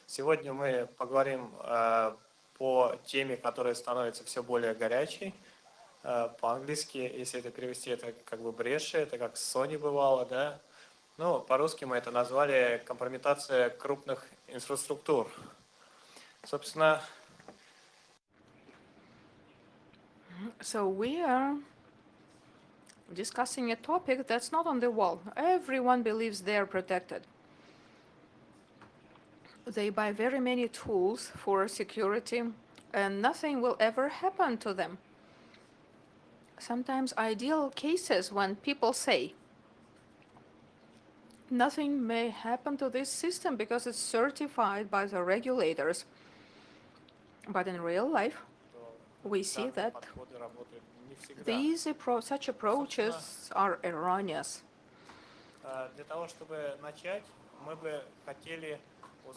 Сегодня мы поговорим по теме, которая становится все более горячей. По-английски, если это перевести, это как бы бреши, это как с Sony бывало, да? Ну, по-русски мы это назвали компрометация крупных инфраструктур. Собственно, So we are discussing a topic that's not on the wall. Everyone believes they're protected. They buy very many tools for security and nothing will ever happen to them. Sometimes ideal cases when people say nothing may happen to this system because it's certified by the regulators. But in real life, we see that подходы работают не всегда. such approaches are erroneous. Для того, чтобы начать, мы бы хотели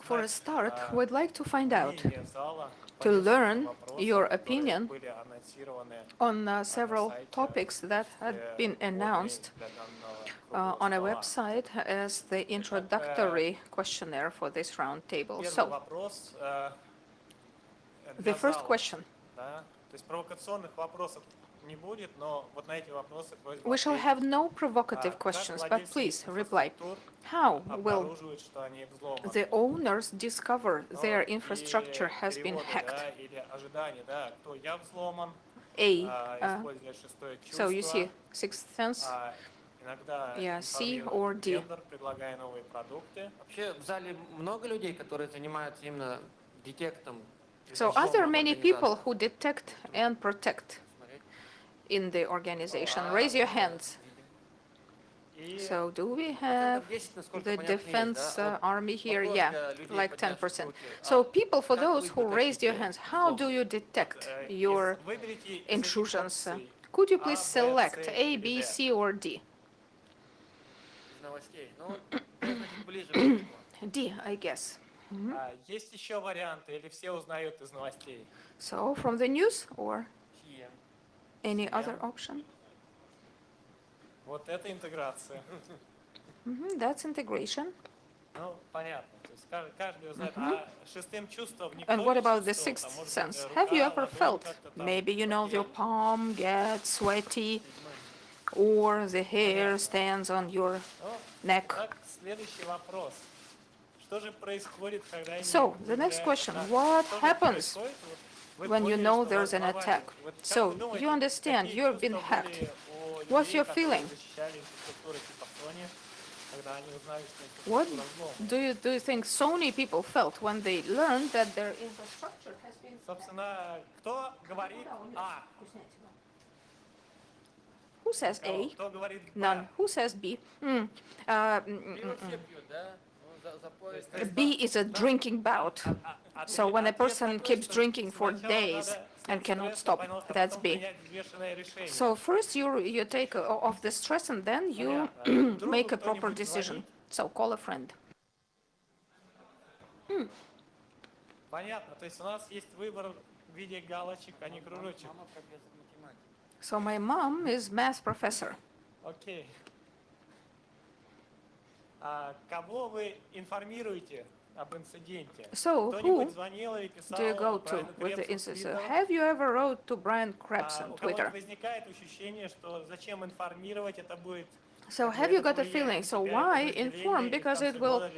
For a узнать start, we'd like to find out, мнение зала по to нескольким learn вопросам, your которые opinion были анонсированы on several сайте topics that had been announced для данного on a круглого website as the introductory questionnaire for this round table. Первый So, вопрос the для first зала. question. Да? То есть провокационных вопросов не будет, но вот на эти вопросы просьба We shall ответить. have no provocative Как questions, but владельцы please reply. инфраструктур How will обнаруживают, что они взломаны? the owners discover Ну, their и infrastructure has been переводы, hacked? да, или ожидания, да, кто я взломан, используя шестое чувство. So you see, sixth sense, Иногда C информирует or D. вендор, предлагая новые продукты. Вообще в зале много людей, которые занимаются именно детектом. So are there many people who detect and protect Смотреть. in the organization? Raise your hands. И So do we have 10, насколько the понятно, есть, defense да? Вот army here? вопрос Yeah, для людей, like поднявших 10%. руки. So people, for как вы those who raised your детектите hands, how do взлом? you detect из- your выберите из этих intrusions? опций Could you A, please B, select C A, или B, D. C, or D? Из новостей. Ну, это, значит, ближе к этому. D, I guess. Есть еще варианты, или все узнают из новостей? So from the news or Чьи? any Yeah. other option? Вот это интеграция. That's integration. Ну, понятно. То есть каждый узнает. А шестым чувством никто And what не about the чувствовал? Там, sixth может быть, sense? рука, Have you ever ладонь felt как-то там maybe your потела. palm gets sweaty or the hair stands on your Ну, neck? так, следующий вопрос. Что же происходит, когда они So, the next заявляют, question, да, what что же happens происходит? Вот вы when you поняли, know что there's вас an взломали. attack? Вот как So, вы думаете, you understand какие you've been чувства hacked. были у What's людей, your которые feeling? защищали инфраструктуру типа Sony, когда они узнали, что What инфраструктура взломана? do you think Sony people felt when they learned that their infrastructure has been Собственно, кто говорит А? Who says A? Кто говорит Б? None. Who says B? Пиво все пьют, да? Ну, запоют. B is a drinking bout. So when a person keeps drinking for days and cannot stop, that's B. So first you take off the stress and then you make a proper decision. So call a friend. Понятно, то есть у нас есть выбор в виде галочек, а не кружочек. Мама профессор математики. So my mom is math professor. Окей. Кого вы информируете об инциденте? So Кто-нибудь who звонил или писал do you go to Брайану with the Крепсу в instance? Твиттер? Have you ever wrote to Brian Krebs on У кого-то Twitter? возникает ощущение, что зачем информировать, это будет... So have you got a feeling? So why inform? Because it will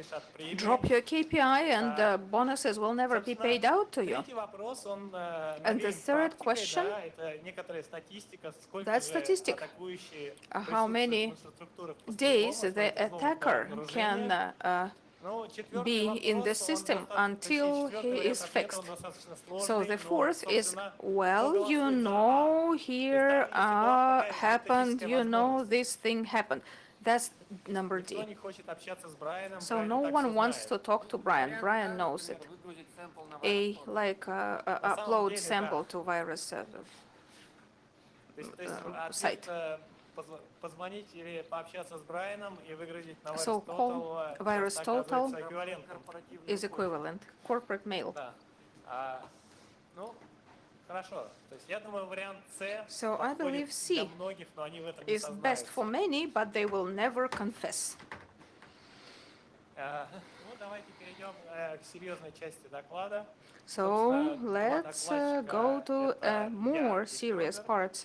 drop your KPI and bonuses will never be paid out to you. Третий вопрос, он And the third question, да, это некоторая статистика, сколько that's же statistic. атакующие How присутствуют many в инфраструктурах после days взлома, the после взлома attacker обнаружения. can Ну, четвертый be in the вопрос, он system достаточно- until то есть he четвертый is вариант ответа, fixed. он достаточно So сложный, the но, fourth is, собственно, well, кто you голосует за know А? here То есть там есть happened, гипотетическая you know возможность. this thing happened. That's number Никто D. не хочет общаться с Брайаном, So Брайан no и так one всё wants знает. to talk to Brian. Brian Например, knows it. выгрузить сэмпл на A, ваш like На самом upload деле, sample да. to virus То есть ответ, site. Позвонить или пообщаться с Брайаном и выгрузить на So call VirusTotal часто VirusTotal оказывается эквивалентом. корпоративную is почту. equivalent. Corporate mail. Да. Ну, хорошо. То есть я думаю, вариант С So I подходит believe C для многих, но они в этом не is best for сознаются. many, but they will never confess. Ну давайте перейдем к серьезной части доклада. So let's go to more serious parts.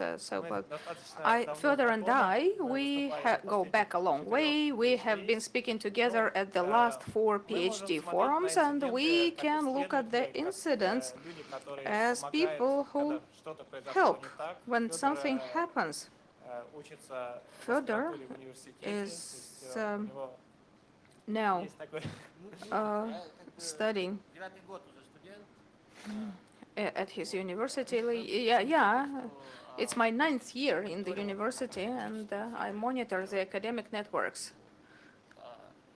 Further and I, we go back a long way. We have been speaking together at the last 4 PhD forums, and we can look at the incidents as people who help when something happens. Further is now studying Девятый год уже студент. at his university. Yeah, it's my 9th year in the university, and I monitor the academic networks.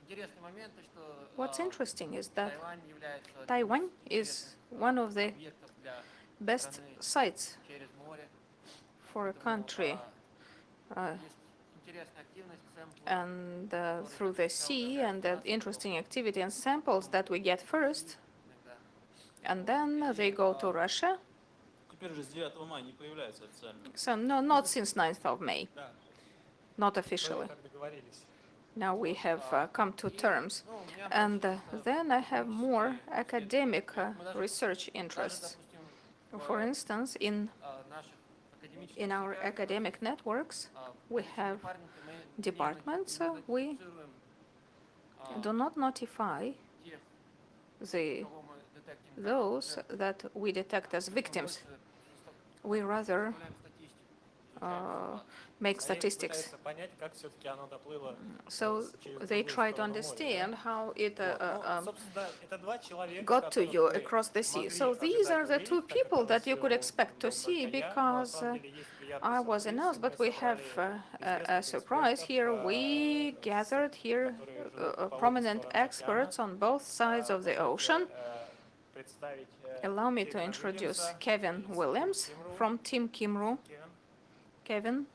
Интересный момент, то, что What's interesting is that Тайвань является Taiwan is one of the объектом для best sites через море. for a country, Есть интересная активность, сэмплы. and through the sea and the interesting activity and samples that we get first, Иногда. and then they go to Russia. Теперь же с 9 мая не появляется официально. So no, not since 9th of May, Да. not officially. Как договорились. Now we have come to terms. Ну, у меня And then I have more academic research даже, interests. допустим, For instance, in наших академических in our связях, academic networks, we различные have департаменты мы departments, не we нотифицируем, do not notify тех, the кого мы детектим, those that we detect as victims. We rather составляем статистику. make Они statistics. пытаются понять, как все-таки оно доплыло. So через they другую try to сторону моря, understand да. how it Ну, собственно, это два человека, got to you которых вы across the sea. могли So these are the ожидать two увидеть, так people как that you could анонсировал expect to был see только я, но на because самом деле есть приятный I was сюрприз. announced, but Мы we have собрали a известных surprise here. экспертов, We gathered here которые живут по обе prominent стороны experts океана. on both sides of the ocean. Представить, Allow me to Кевина introduce Уильямса Kevin из Williams Кимру. from Team Kimru. Кевин. Kevin,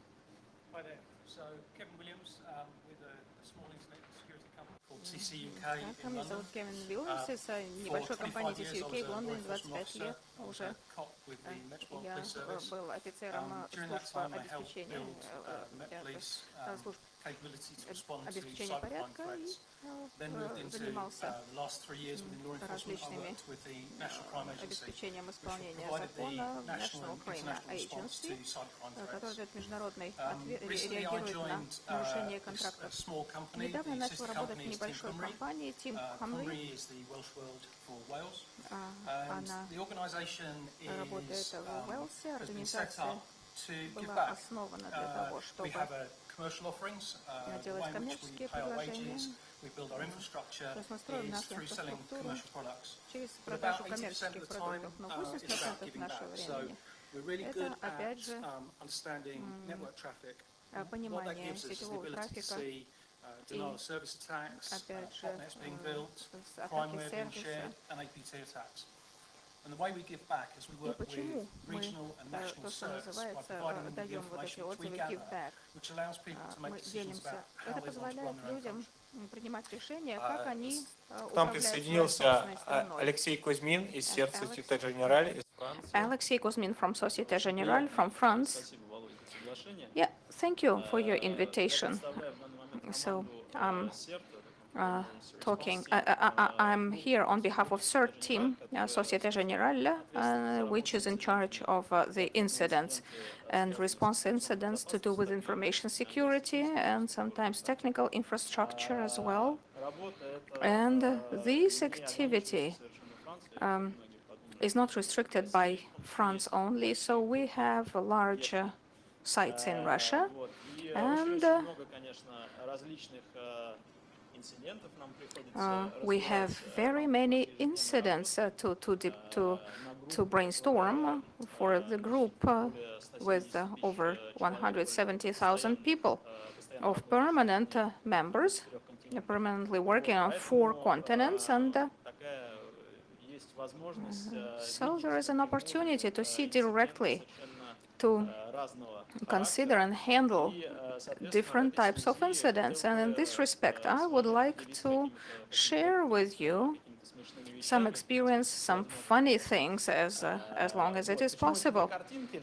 Hi there. So Kevin Williams with a small internet security company called CC UK in меня London. зовут Кевин Уильямс из For небольшой 25 компании years, I CCUK was в a law Лондоне, enforcement 25 officer. лет I was уже. a cop with the Metropolitan Я Police Service. был офицером During that служб time, I helped обеспечения, build Met Police служб capability to respond to обеспечения cybercrime порядка и threats. Then moved into занимался the last 3 years within law enforcement. I различными worked with the National Crime Agency, обеспечением исполнения provided the закона national National and Crime international response to Agency, cybercrime который threats. дает международный Recently, I реагирует на joined нарушение a контрактов. small company. Недавно The начал sister работать в company is Team небольшой Cymru. компании Team Cymru. Cymru is the Welsh word for Wales. And Она the organisation работает is, в Уэльсе. has been set Организация up to give была back. основана для того, We чтобы have commercial offerings, the делать way in which we коммерческие pay our предложения. wages, we build our infrastructure То есть мы строим is нашу through selling инфраструктуру commercial products. через But продажу about 80% коммерческих of the time продуктов, но is about 80% giving нашего back. So времени we're really это, good опять at же, understanding network traffic. What that понимание gives us is the сетевого ability to трафика, see denial of service attacks, опять же, botnets being built, атаки crimeware being сервиса. shared, and APT attacks. And the way we give back is we И work with почему мы regional and national то, что CERTs by называется, providing them with the даем вот эти information which we отзывы gather, give back, which allows people to make мы decisions делимся. about how Это they want to позволяет run their own людям country. принимать решения, как они К нам управляют своей присоединился собственной страной. Алексей Кузьмин из Alex. Société Générale из Франции. Alexei Kuzmin from Société Générale from France. Спасибо, Володя, за приглашение. Yeah, thank you for your Я invitation. представляю в данный момент So, команду CERT, Talking, I'm here on behalf of CERT team, Société Générale, which is in charge of the incidents and response incidents to do with information security and sometimes technical infrastructure as well. And this activity is not restricted by France only, so we have large sites in Russia. And we have very many incidents to brainstorm for the group with over 170,000 people of permanent members, permanently working on 4 continents. And so there is an opportunity to see directly, to consider and handle different types of incidents. And in this respect, I would like to share with you some experience, some funny things as long as it is possible,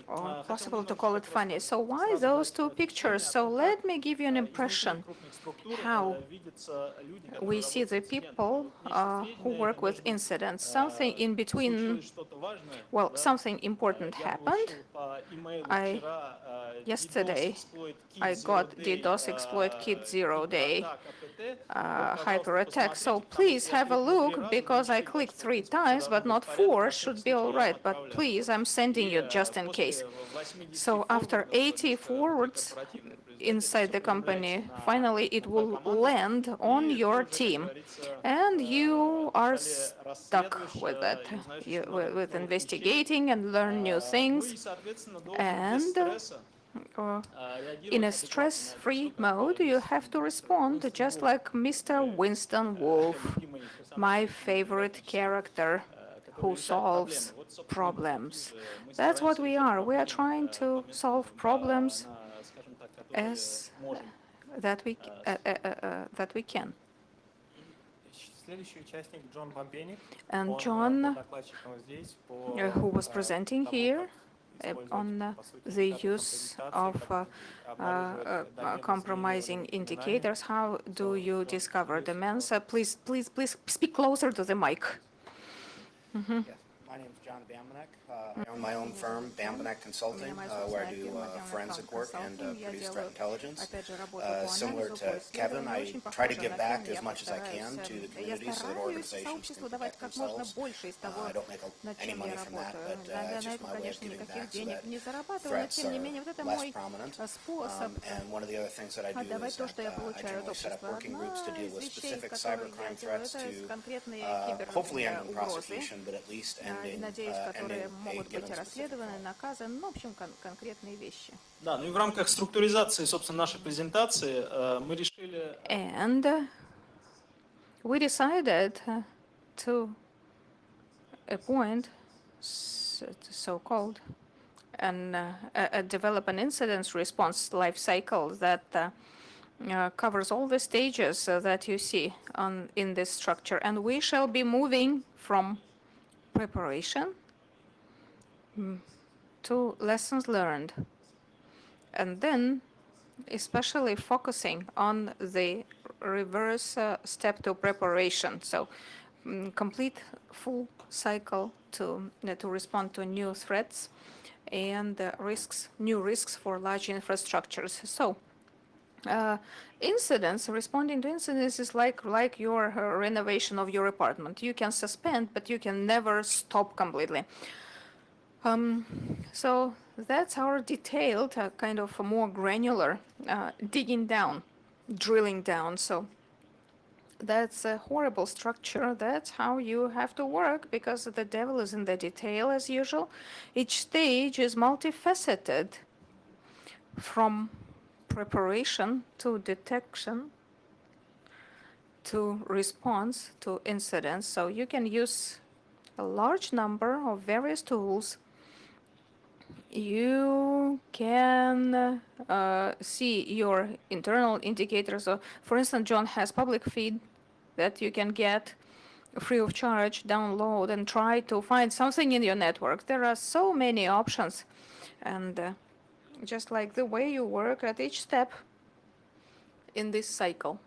or possible to call it funny. So why those two pictures? So let me give you an impression how we see the people who work with incidents. Something in between, well, something important happened. Yesterday, I got DDoS exploit kit 0 day hyper attack. So please have a look, because I clicked 3 times, but not 4, should be all right. But please, I'm sending you just in case. So after 80 forwards inside the company, finally it will land on your team, and you are stuck with that, with investigating and learn new things. And in a stress-free mode, you have to respond just like Mr. Winston Wolfe, my favorite character who solves problems. That's what we are. We are trying to solve problems as that we can. Следующий участник Джон Бомбеник. And John, Докладчиком здесь по who was presenting here on the use of compromising indicators. How do you discover demands? Please speak closer to the mic. Yes, my name is John Bambenek. I own my own firm, Bambenek Consulting, where I do forensic work and produce threat intelligence. Similar to Kevin, I try to give back as much as I can to the community so that organizations can protect themselves. I don't make any money from that, but it's just my way of giving back so that threats are less prominent. And one of the other things that I do is that I generally set up working groups to deal with specific cybercrime threats to hopefully end in prosecution, but at least ending Могут быть расследованы, наказаны, ну, в общем, конкретные вещи. Да, ну и в рамках структуризации, собственно, нашей презентации мы решили... And we decided to appoint, so-called, and develop an incident response life cycle that covers all the stages that you see in this structure. And we shall be moving from preparation to lessons learned, and then especially focusing on the reverse step to preparation. So complete full cycle to respond to new threats and new risks for large infrastructures. So incidents, responding to incidents is like your renovation of your apartment. You can suspend, but you can never stop completely. So that's our detailed, kind of a more granular digging down, drilling down. So that's a horrible structure. That's how you have to work, because the devil is in the detail as usual. Each stage is multifaceted, from preparation to detection to response to incidents. So you can use a large number of various tools. You can see your internal indicators. So, for instance, John has public feed that you can get free of charge, download, and try to find something in your network. There are so many options. And just like the way you work at each step in this cycle.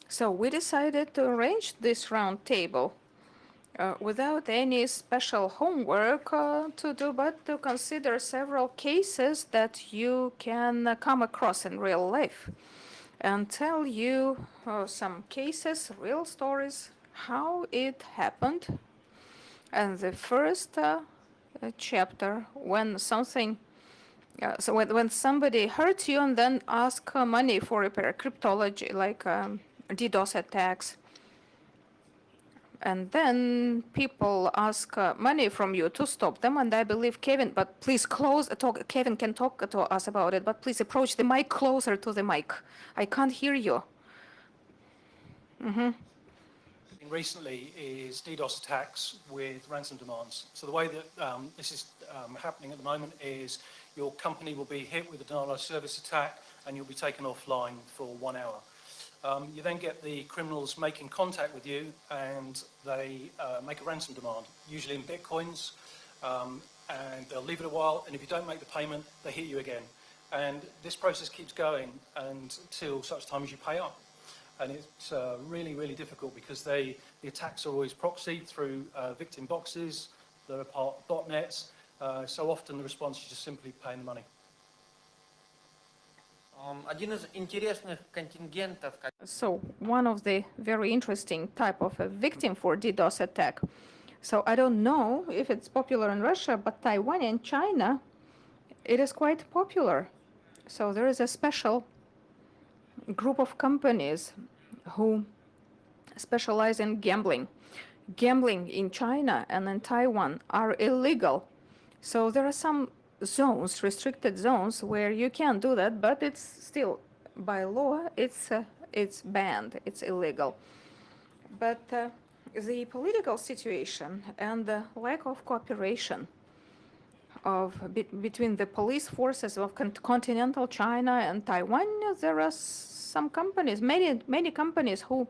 So we decided to arrange this round table without any special homework to do, but to consider several cases that you can come across in real life, and tell you some cases, real stories, how it happened. And the first chapter, when something, so when somebody hurts you and then ask money for repair, cryptology, like DDoS attacks, and then people ask money from you to stop them. And I believe Kevin, but please Kevin can talk to us about it, but please approach the mic closer to the mic. I can't hear you. Recently is DDoS attacks with ransom demands. So the way that this is happening at the moment is your company will be hit with a denial of service attack, and you'll be taken offline for 1 hour. You then get the criminals making contact with you, and they make a ransom demand, usually in bitcoins, and they'll leave it a while, and if you don't make the payment, they hit you again. And this process keeps going until such time as you pay up. And it's really, really difficult because the attacks are always proxied through victim boxes, they're part botnets, so often the response is just simply paying the money. Один из интересных контингентов, So one of the very interesting type of a victim for DDoS attack. So I don't know if it's popular in Russia, but Taiwan and China, it is quite popular. So there is a special group of companies who specialize in gambling. Gambling in China and in Taiwan are illegal. So there are some zones, restricted zones, where you can do that, but it's still, by law, it's banned, it's illegal. But the political situation and the lack of cooperation between the police forces of continental China and Taiwan, there are some companies, many companies who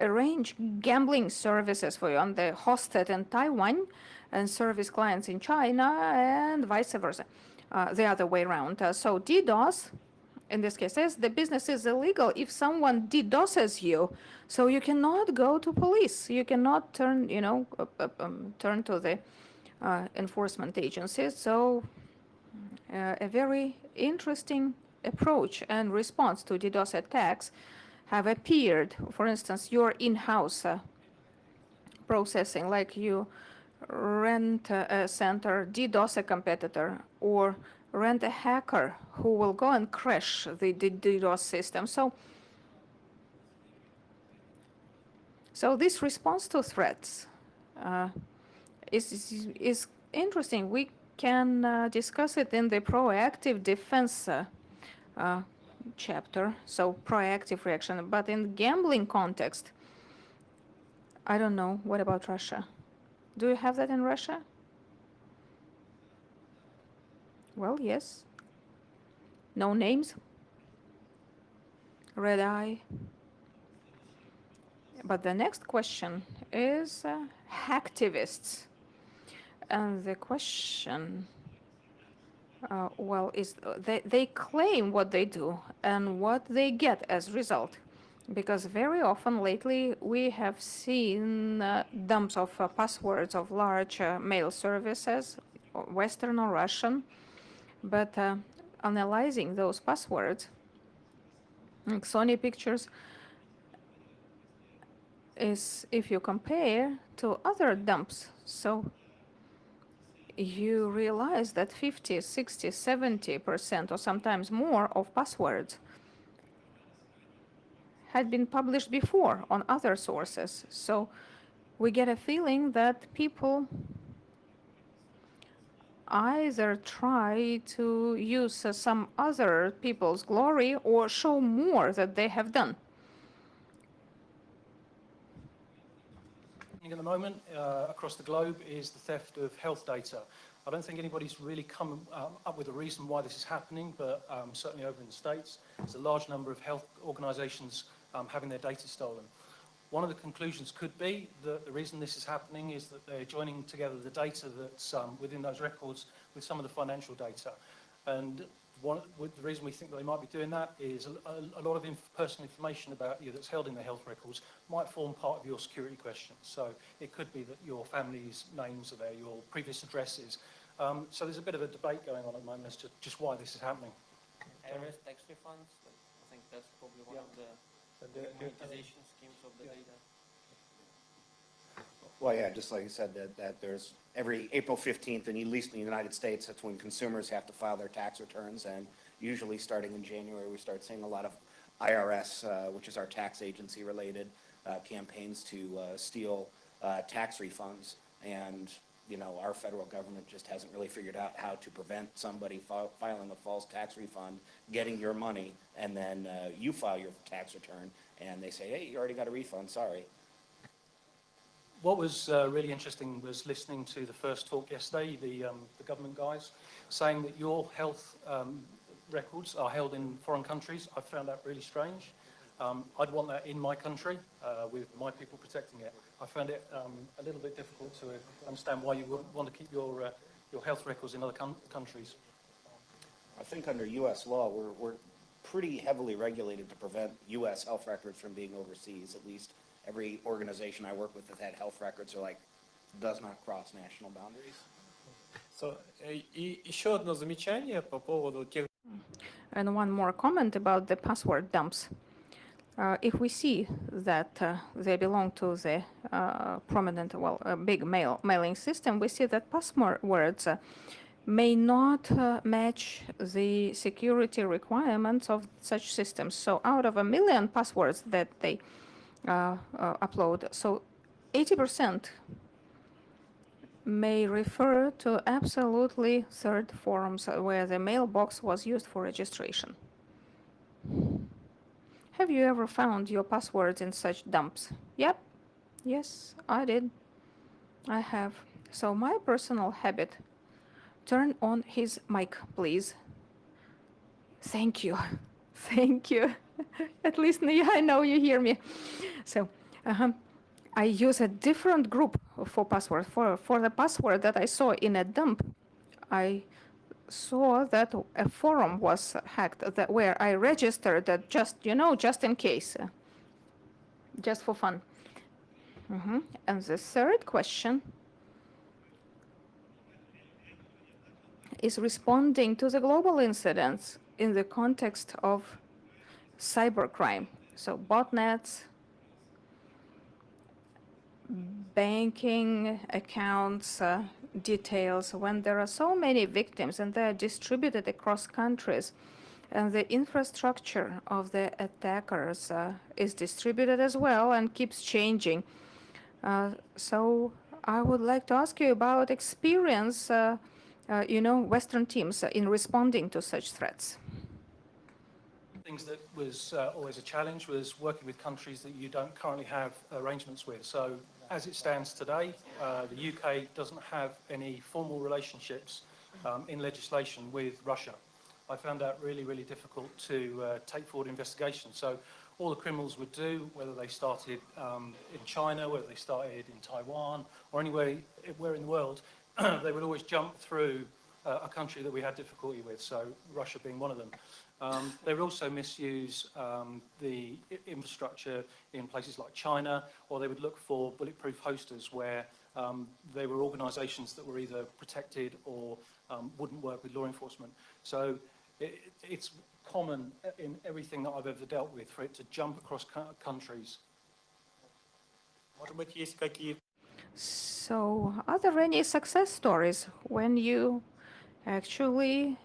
arrange gambling services for you, and they're hosted in Taiwan and service clients in China, and vice versa, the other way around. So DDoS, in this case, says the business is illegal if someone DDoSes you. So you cannot go to police. You cannot turn, turn to the enforcement agencies. So a very interesting approach and response to DDoS attacks have appeared. For instance, your in-house processing, like you rent a center, DDoS a competitor, or rent a hacker who will go and crash the DDoS system. So this response to threats is interesting. We can discuss it in the proactive defense chapter, so proactive reaction. But in gambling context, I don't know. What about Russia? Do you have that in Russia? Well, yes. No names? Red eye? But the next question is hacktivists. And the question, is they claim what they do and what they get as a result. Because very often lately we have seen dumps of passwords of large mail services, Western or Russian, but analyzing those passwords, like Sony Pictures, is if you compare to other dumps, so you realize that 50, 60, 70% or sometimes more of passwords had been published before on other sources. So we get a feeling that people either try to use some other people's glory or show more that they have done. At the moment, across the globe, is the theft of health data. I don't think anybody's really come up with a reason why this is happening, but certainly over in the States, there's a large number of health organizations having their data stolen. One of the conclusions could be that the reason this is happening is that they're joining together the data that's within those records with some of the financial data. And the reason we think that they might be doing that is a lot of personal information about you that's held in the health records might form part of your security questions. So it could be that your family's names are there, your previous addresses. So there's a bit of a debate going on at the moment as to just why this is happening. IRS tax refunds, I think that's probably one of the monetization schemes of the data. Well, yeah, just like you said, that there's every April 15th, and at least in the United States, that's when consumers have to file their tax returns. And usually starting in January, we start seeing a lot of IRS, which is our tax agency related campaigns to steal tax refunds. And, our federal government just hasn't really figured out how to prevent somebody filing a false tax refund, getting your money, and then you file your tax return, and they say, hey, you already got a refund, sorry. What was really interesting was listening to the first talk yesterday, the government guys, saying that your health records are held in foreign countries. I found that really strange. I'd want that in my country with my people protecting it. I found it a little bit difficult to understand why you would want to keep your health records in other countries. I think under U.S. law, we're pretty heavily regulated to prevent U.S. health records from being overseas. At least every organization I work with that had health records are like, does not cross national boundaries. So, и еще одно замечание по поводу тех. And one more comment about the password dumps. If we see that they belong to the prominent, well, big mailing system, we see that passwords may not match the security requirements of such systems. So out of 1 million passwords that they upload, so 80% may refer to absolutely third forms where the mailbox was used for registration. Have you ever found your passwords in such dumps? Yep. Yes, I did. I have. So my personal habit, turn on his mic, please. Thank you. Thank you. At least I know you hear me. So I use a different group for password. For the password that I saw in a dump, I saw that a forum was hacked where I registered that just in case, just for fun. And the third question is responding to the global incidents in the context of cybercrime. So botnets, banking accounts, details, when there are so many victims and they are distributed across countries and the infrastructure of the attackers is distributed as well and keeps changing. So I would like to ask you about experience, Western teams in responding to such threats. Things that was always a challenge was working with countries that you don't currently have arrangements with. So as it stands today, the UK doesn't have any formal relationships in legislation with Russia. I found that really, really difficult to take forward investigations. So all the criminals would do, whether they started in China, whether they started in Taiwan, or anywhere in the world, they would always jump through a country that we had difficulty with, so Russia being one of them. They would also misuse the infrastructure in places like China, or they would look for bulletproof hosters where they were organisations that were either protected or wouldn't work with law enforcement. So it's common in everything that I've ever dealt with for it to jump across countries. Может быть, есть какие-то. So are there any success stories when you actually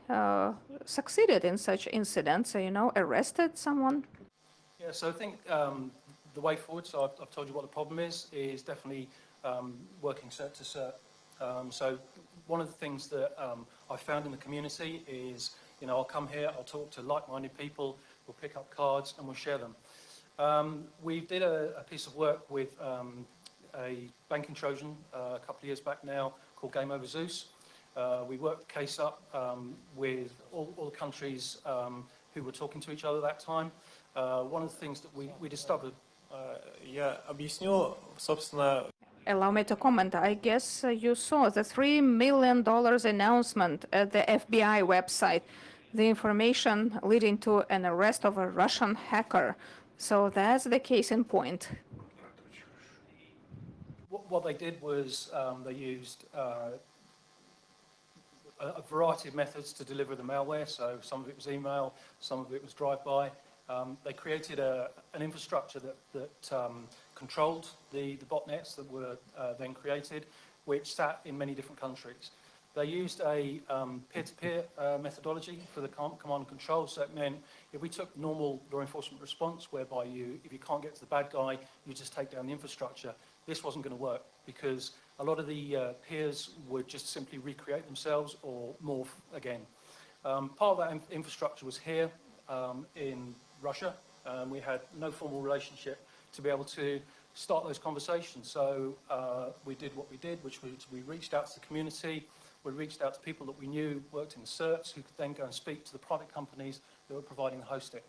succeeded in such incidents, arrested someone? Yeah, so I think the way forward, so I've told you what the problem is definitely working cert to cert. So one of the things that I found in the community is, I'll come here, I'll talk to like-minded people, we'll pick up cards and we'll share them. We did a piece of work with a banking Trojan a couple of years back now called Game Over Zeus. We worked the case up with all the countries who were talking to each other at that time. One of the things that we discovered. Я объясню, собственно. Allow me to comment. I guess you saw the $3 million announcement at the FBI website, the information leading to an arrest of a Russian hacker. So that's the case in point. What they did was they used a variety of methods to deliver the malware. So some of it was email, some of it was drive-by. They created an infrastructure that controlled the botnets that were then created, which sat in many different countries. They used a peer-to-peer methodology for the command and control. So it meant if we took normal law enforcement response, whereby if you can't get to the bad guy, you just take down the infrastructure, this wasn't going to work because a lot of the peers would just simply recreate themselves or morph again. Part of that infrastructure was here in Russia. We had no formal relationship to be able to start those conversations. So we did what we did, which was we reached out to the community. we reached out to people that we knew worked in CERTs, who could then go and speak to the private companies that were providing the hosting.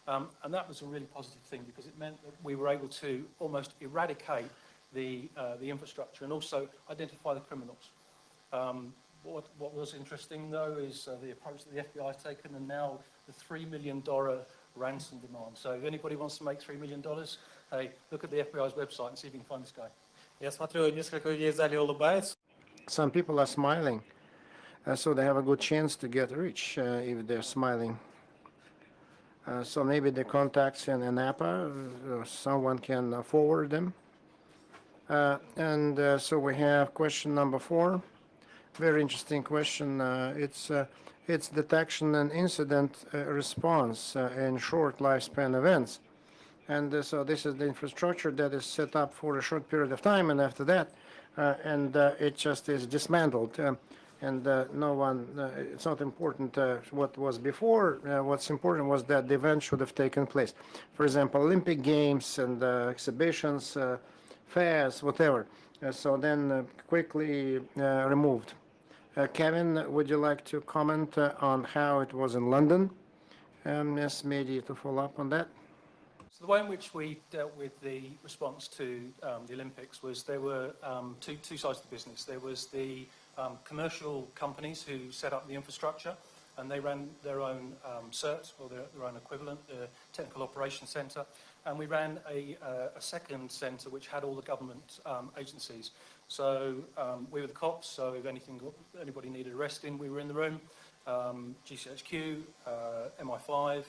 And that was a really positive thing, because it meant that we were able to almost eradicate the infrastructure and also identify the criminals. What was interesting, though, is the approach that the FBI has taken, and now the $3 million ransom demand. So if anybody wants to make $3 million, hey, look at the FBI's website and see if you can find this guy. Я смотрю, несколько людей в зале улыбаются. Some people are smiling, so they have a good chance to get rich if they're smiling. So maybe the contacts in Napa, someone can forward them. And so we have question number 4. Very interesting question. It's detection and incident response in short lifespan events. And so this is the infrastructure that is set up for a short period of time, and after that, it just is dismantled. No one, it's not important what was before. What's important was that the event should have taken place. For example, Olympic Games and exhibitions, fairs, whatever. So then quickly removed. Kevin, would you like to comment on how it was in London? Yes, maybe to follow up on that. So the way in which we dealt with the response to the Olympics was there were two sides of the business. There was the commercial companies who set up the infrastructure, and they ran their own CERT, or their own equivalent, the Technical Operations Centre. And we ran a second centre which had all the government agencies. So we were the cops, so if anybody needed arresting, we were in the room. GCHQ, MI5,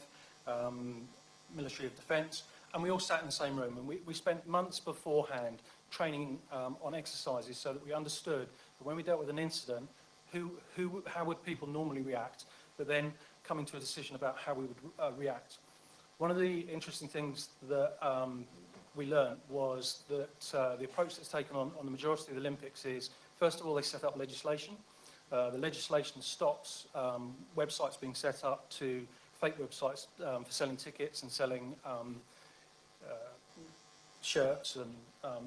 Ministry of Defence, and we all sat in the same room. And we spent months beforehand training on exercises so that we understood that when we dealt with an incident, how would people normally react, but then coming to a decision about how we would react. One of the interesting things that we learned was that the approach that's taken on the majority of the Olympics is, first of all, they set up legislation. The legislation stops websites being set up to fake websites for selling tickets and selling shirts and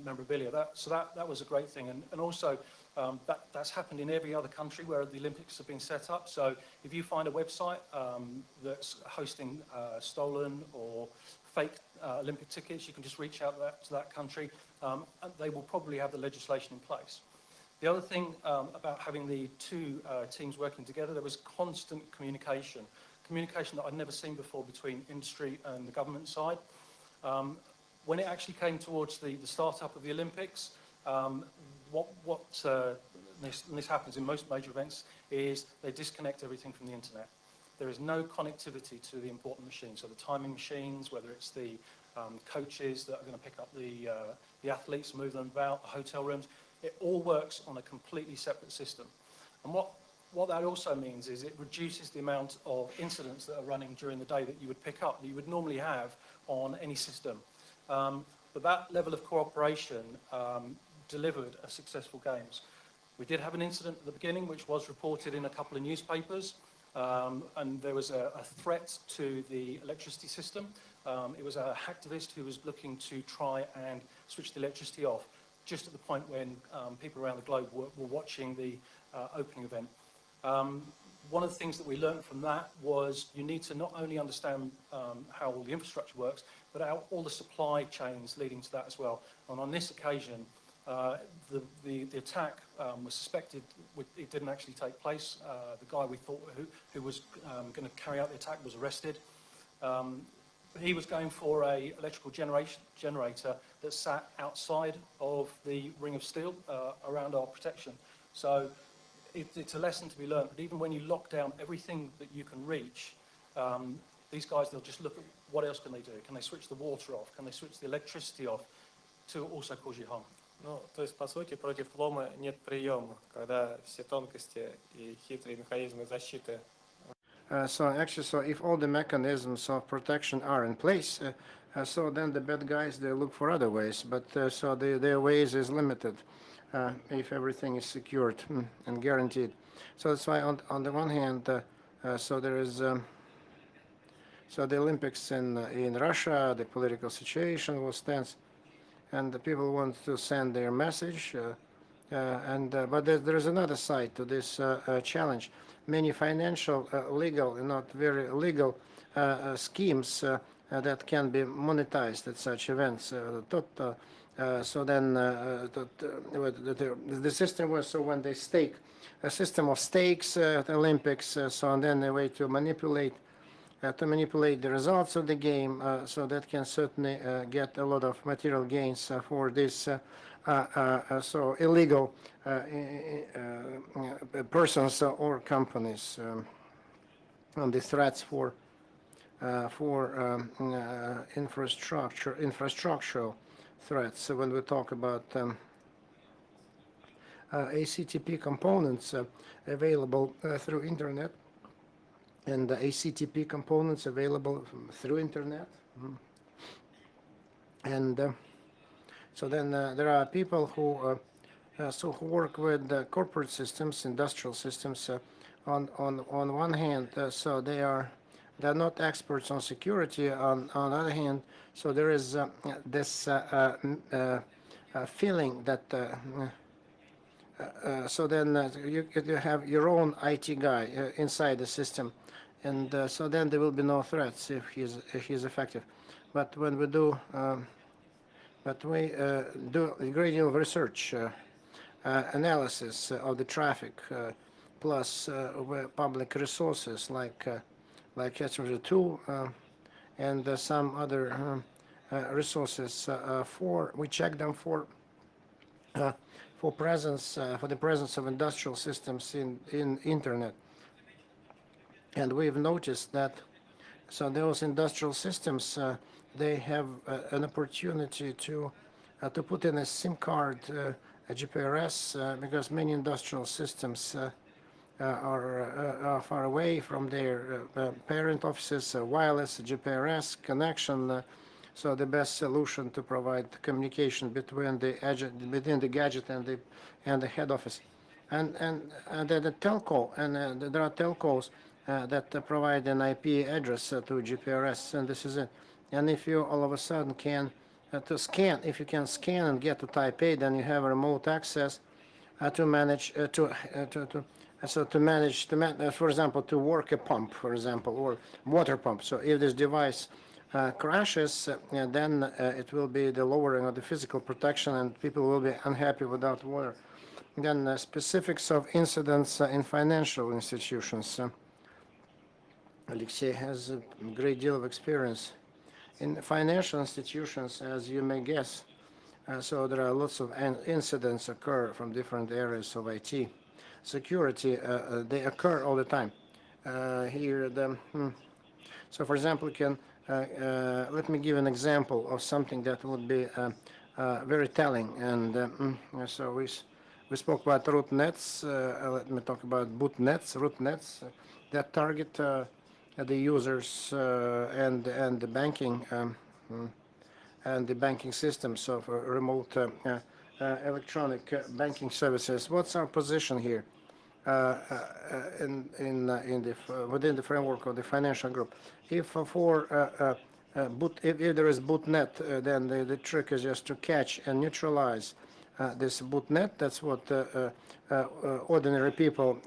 memorabilia. That was a great thing. And also, that's happened in every other country where the Olympics have been set up. So if you find a website that's hosting stolen or fake Olympic tickets, you can just reach out to that country, and they will probably have the legislation in place. The other thing about having the two teams working together, there was constant communication that I'd never seen before between industry and the government side. When it actually came towards the start-up of the Olympics, this happens in most major events, is they disconnect everything from the internet. There is no connectivity to the important machines. So the timing machines, whether it's the coaches that are going to pick up the athletes, move them about, the hotel rooms, it all works on a completely separate system. And what that also means is it reduces the amount of incidents that are running during the day that you would pick up, that you would normally have on any system. But that level of cooperation delivered a successful games. We did have an incident at the beginning which was reported in a couple of newspapers, and there was a threat to the electricity system. It was a hacktivist who was looking to try and switch the electricity off just at the point when people around the globe were watching the opening event. One of the things that we learned from that was you need to not only understand how all the infrastructure works, but how all the supply chains leading to that as well. And on this occasion, the attack was suspected, it didn't actually take place. The guy we thought who was going to carry out the attack was arrested. He was going for a electrical generator that sat outside of the ring of steel around our protection. So it's a lesson to be learned. But even when you lock down everything that you can reach, these guys, they'll just look at what else can they do. Can they switch the water off? Can they switch the electricity off to also cause you harm? Ну, то есть, по сути, против лома нет приема, когда все тонкости и хитрые механизмы защиты. So if all the mechanisms of protection are in place, so then the bad guys, they look for other ways, but so their ways is limited if everything is secured and guaranteed. So that's why on the one hand, so there is so the Olympics in Russia, the political situation was tense, and the people want to send their message But there is another side to this challenge. Many financial, legal, and not very legal schemes that can be monetized at such events. So then the system was, so when they stake, a system of stakes at Olympics, so and then a way to manipulate the results of the game, so that can certainly get a lot of material gains for this so illegal persons or companies, on the threats for infrastructural threats. So when we talk about ACTP components available through internet, and the ACTP components available through internet. And so then there are people who who work with corporate systems, industrial systems. On one hand, so they're not experts on security. On the other hand, so there is this feeling that so then you have your own IT guy inside the system, and so then there will be no threats if he's effective. But when we do do a great deal of research, analysis of the traffic, plus public resources like Etcher2 and some other resources, we check them for the presence of industrial systems in internet. And we've noticed that so those industrial systems, they have an opportunity to put in a SIM card, a GPRS, because many industrial systems are far away from their parent offices, wireless GPRS connection. So the best solution to provide communication between the gadget and the head office, and the telco, and there are telcos that provide an IP address to GPRS, and this is it. And if you all of a sudden can if you can scan and get to type A, then you have remote access to manage for example, to work a pump, for example, or water pump. So if this device crashes, then it will be the lowering of the physical protection, and people will be unhappy without water. Then specifics of incidents in financial institutions. Alexei has a great deal of experience in financial institutions, as you may guess. So there are lots of incidents occur from different areas of IT. Security, they occur all the time. So for example, let me give an example of something that would be very telling. And so we spoke about root nets. Let me talk about root nets that target the users and the banking systems of remote electronic banking services. What's our position here within the framework of the financial group? If if there is bootnet, then the trick is just to catch and neutralize this bootnet. That's what ordinary people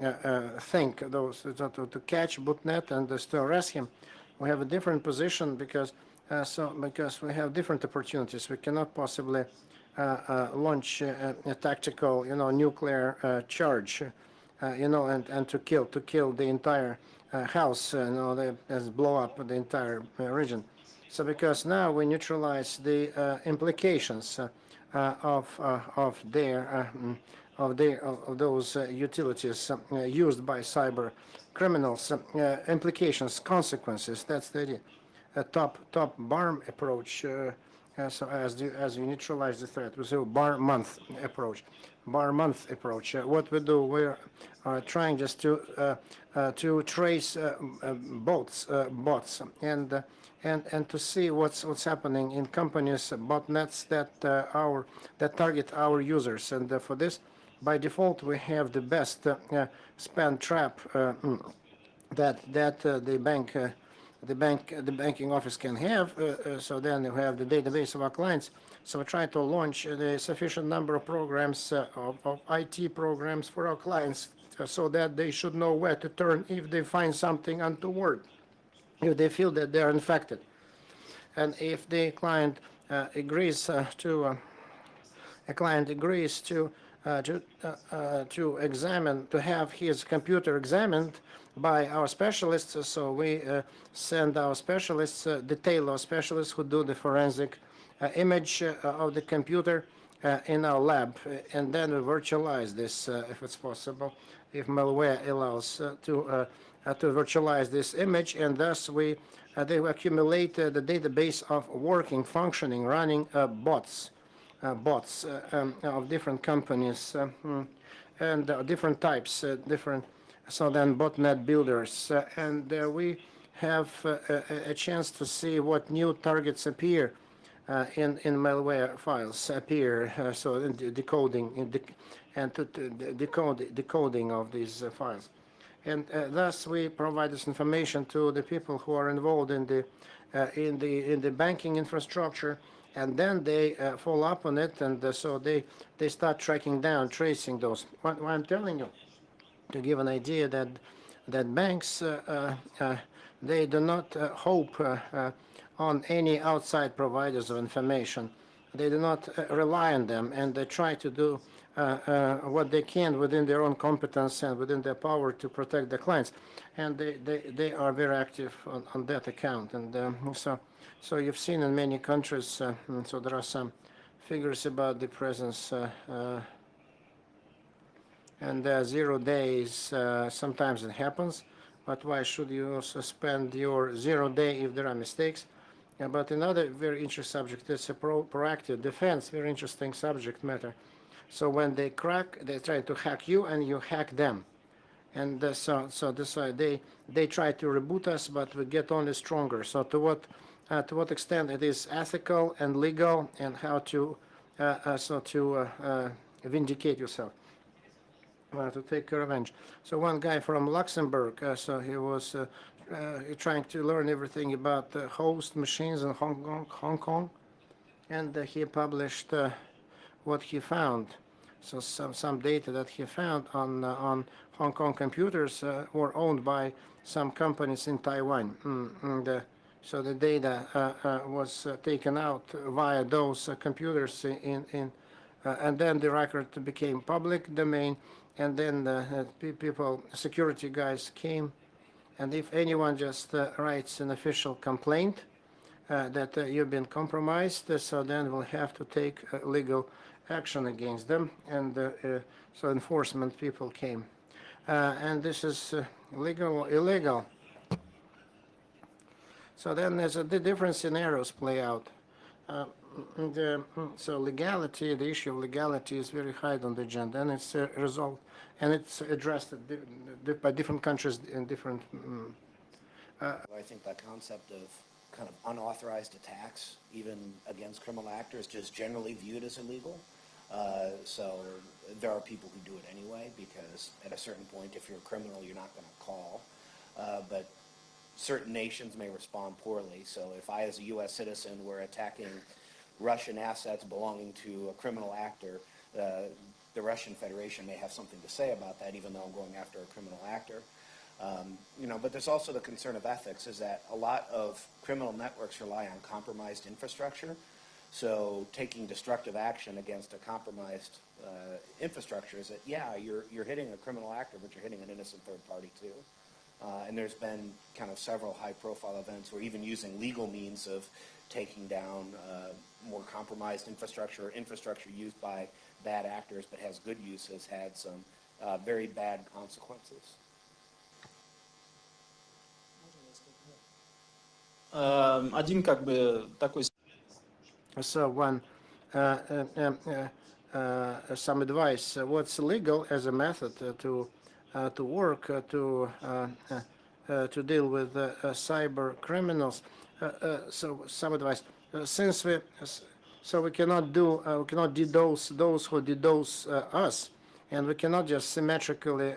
think. To catch bootnet and to arrest him, we have a different position because we have different opportunities. We cannot possibly launch a tactical, nuclear charge, and to kill the entire house, blow up the entire region. So because now we neutralize the implications of those utilities used by cyber criminals, implications, consequences. That's the idea. A top BARM approach. So as you neutralize the threat, we say BAR-month approach. BAR-month approach. What we do, we're trying just to trace bots and to see what's happening in companies, botnets that target our users. And for this, by default, we have the best spam trap that the bank the banking office can have. So then you have the database of our clients. So we try to launch the sufficient number of programs, of IT programs for our clients, so that they should know where to turn if they find something untoward, if they feel that they are infected. And if the client agrees to examine, to have his computer examined by our specialists. So we send our specialists, detail our specialists who do the forensic image of the computer in our lab, and then we virtualize this if it's possible, if malware allows to virtualize this image, and thus they accumulate the database of working, functioning, running bots of different companies and different types, so then botnet builders, and we have a chance to see what new targets appear in malware files appear, so in decoding and decoding of these files. And thus we provide this information to the people who are involved in the banking infrastructure, and then they follow up on it, and so they start tracking down, tracing those. What I'm telling you, to give an idea that banks they do not hope on any outside providers of information. They do not rely on them, and they try to do what they can within their own competence and within their power to protect their clients, and they are very active on that account. And so you've seen in many countries, so there are some figures about the presence and 0 days. Sometimes it happens, but why should you suspend your 0 day if there are mistakes? But another very interesting subject is a proactive defense, very interesting subject matter. So when they crack, they try to hack you and you hack them. And so this they try to reboot us, but we get only stronger. So to what extent it is ethical and legal, and how to vindicate yourself, to take revenge. So one guy from Luxembourg, so he was trying to learn everything about host machines in Hong Kong, and he published what he found. So some data that he found on Hong Kong computers were owned by some companies in Taiwan. So the data was taken out via those computers and then the record became public domain, and then security guys came, and if anyone just writes an official complaint that you've been compromised, so then we'll have to take legal action against them, and so enforcement people came, and this is legal or illegal. So then there's the different scenarios play out. So legality, the issue of legality is very high on the agenda, and it's resolved, and it's addressed by different countries in different. I think the concept of kind of unauthorized attacks, even against criminal actors, just generally viewed as illegal. So there are people who do it anyway, because at a certain point, if you're a criminal, you're not going to call. But certain nations may respond poorly. So if I, as a U.S. citizen, were attacking Russian assets belonging to a criminal actor, the Russian Federation may have something to say about that, even though I'm going after a criminal actor. But there's also the concern of ethics, is that a lot of criminal networks rely on compromised infrastructure. So taking destructive action against a compromised infrastructure is that, yeah, you're hitting a criminal actor, but you're hitting an innocent third party too. And there's been kind of several high-profile events where even using legal means of taking down more compromised infrastructure, or infrastructure used by bad actors but has good use, has had some very bad consequences. Один как бы такой. So one some advice. What's legal as a method to work to deal with cyber criminals? So some advice. Since we cannot DDoS those who DDoS us, And we cannot just symmetrically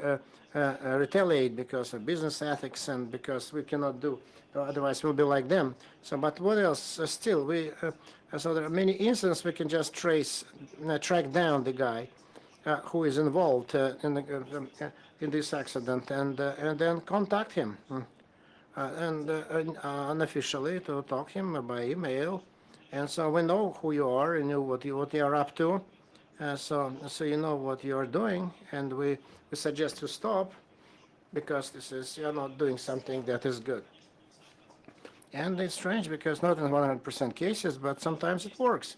retaliate because of business ethics and because we cannot do, otherwise we'll be like them. So, but what else? Still, so there are many incidents we can just track down the guy who is involved in this accident and then contact him. And unofficially to talk him by email, and so we know who you are and know what you are up to, so you know what you are doing, and we suggest to stop because you're not doing something that is good. And it's strange because not in 100% cases, but sometimes it works.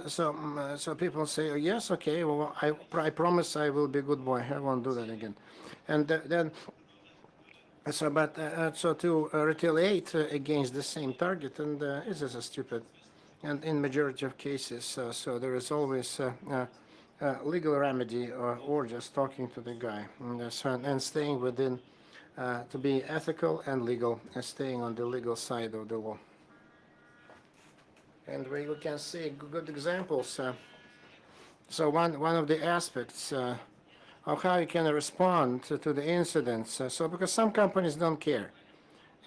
So people say, oh, yes, okay, well, I promise I will be a good boy. I won't do that again. And then. So to retaliate against the same target, and it's just stupid. And in majority of cases, so there is always legal remedy or just talking to the guy and staying within, to be ethical and legal, and staying on the legal side of the law. And we can see good examples. So one of the aspects of how you can respond to the incidents. So because some companies don't care.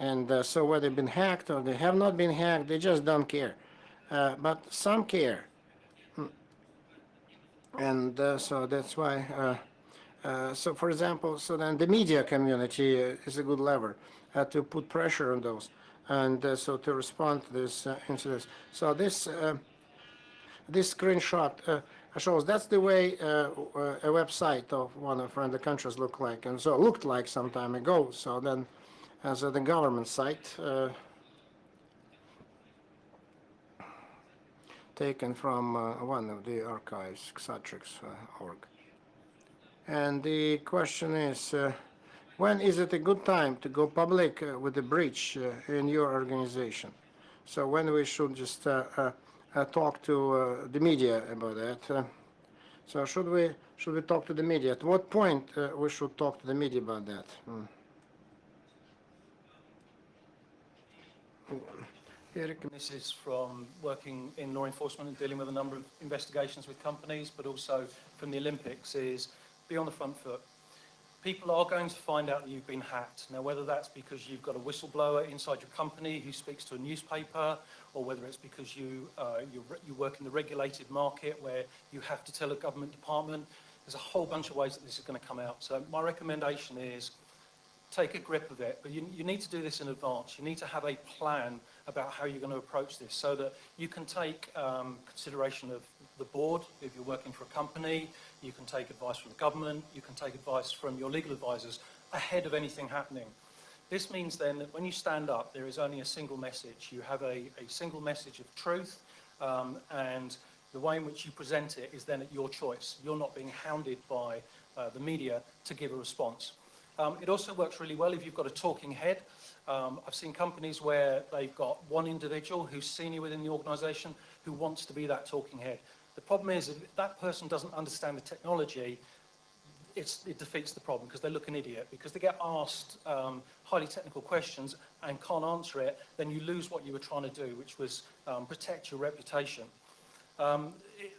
And so whether they've been hacked or they have not been hacked, they just don't care. But some care. And so that's why, so for example, so then the media community is a good lever to put pressure on those. And so to respond to this incidents. So this screenshot shows that's the way a website of one of friendly countries looked like, and so looked like some time ago. So then, as the government site taken from one of the archives, Xatrix.org. And the question is, when is it a good time to go public with the breach in your organization? So when we should just talk to the media about that. So should we talk to the media? At what point we should talk to the media about that? Erik? This is from working in law enforcement and dealing with a number of investigations with companies, but also from the Olympics, is be on the front foot. People are going to find out that you've been hacked. Now, whether that's because you've got a whistleblower inside your company who speaks to a newspaper, or whether it's because you work in the regulated market where you have to tell a government department, there's a whole bunch of ways that this is going to come out. So my recommendation is take a grip of it, but you need to do this in advance. You need to have a plan about how you're going to approach this so that you can take consideration of the board if you're working for a company, you can take advice from the government, you can take advice from your legal advisors ahead of anything happening. This means then that when you stand up, there is only a single message. You have a single message of truth, and the way in which you present it is then at your choice. You're not being hounded by the media to give a response. It also works really well if you've got a talking head. I've seen companies where they've got one individual who's senior within the organisation who wants to be that talking head. The problem is, if that person doesn't understand the technology, it defeats the problem because they look an idiot. Because they get asked highly technical questions and can't answer it, then you lose what you were trying to do, which was protect your reputation.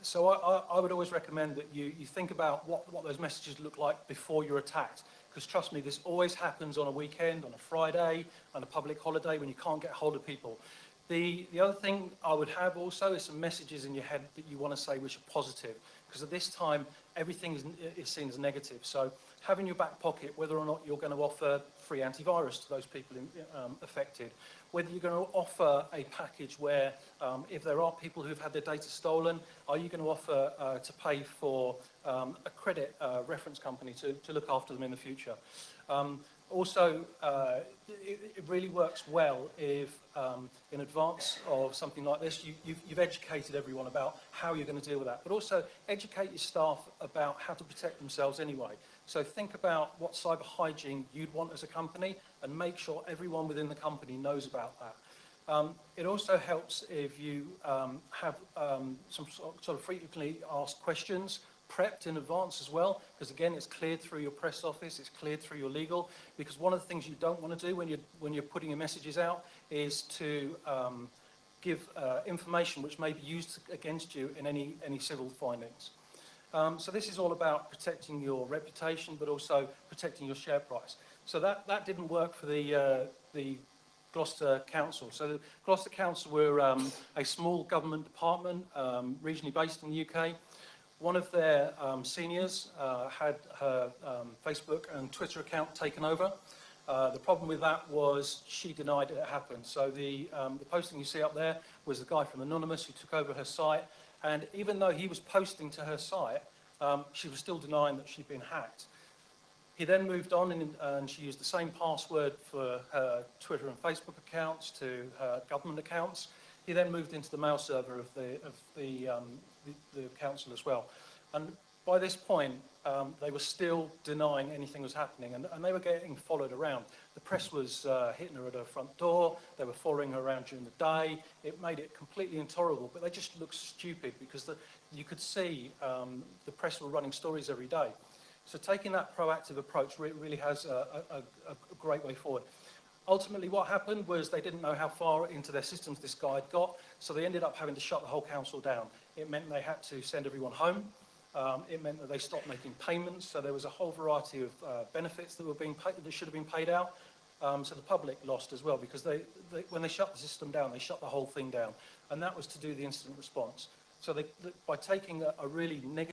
So I would always recommend that you think about what those messages look like before you're attacked. Because trust me, this always happens on a weekend, on a Friday, on a public holiday when you can't get hold of people. The other thing I would have also is some messages in your head that you want to say which are positive. Because at this time, everything is seen as negative. So have in your back pocket whether or not you're going to offer free antivirus to those people affected. Whether you're going to offer a package where if there are people who've had their data stolen, are you going to offer to pay for a credit reference company to look after them in the future? Also, it really works well if in advance of something like this, you've educated everyone about how you're going to deal with that, but also educate your staff about how to protect themselves anyway. So think about what cyber hygiene you'd want as a company and make sure everyone within the company knows about that. It also helps if you have some sort of frequently asked questions prepped in advance as well, because again, it's cleared through your press office, it's cleared through your legal, because one of the things you don't want to do when you're putting your messages out is to give information which may be used against you in any civil findings. So this is all about protecting your reputation, but also protecting your share price. So that didn't work for the Gloucester Council. So the Gloucester Council were a small government department, regionally based in the UK. One of their seniors had her Facebook and Twitter account taken over. The problem with that was she denied it happened. So the posting you see up there was the guy from Anonymous who took over her site. And even though he was posting to her site, she was still denying that she'd been hacked. He then moved on and she used the same password for her Twitter and Facebook accounts to her government accounts. He then moved into the mail server of the council as well. And by this point, they were still denying anything was happening, and they were getting followed around. The press was hitting her at her front door. They were following her around during the day. It made it completely intolerable, but they just looked stupid because you could see the press were running stories every day. So taking that proactive approach really has a great way forward. Ultimately, what happened was they didn't know how far into their systems this guy had got, so they ended up having to shut the whole council down. It meant they had to send everyone home. It meant that they stopped making payments, so there was a whole variety of benefits that were being paid, that should have been paid out. So the public lost as well, because when they shut the system down, they shut the whole thing down, and that was to do the incident response. So by taking a really negative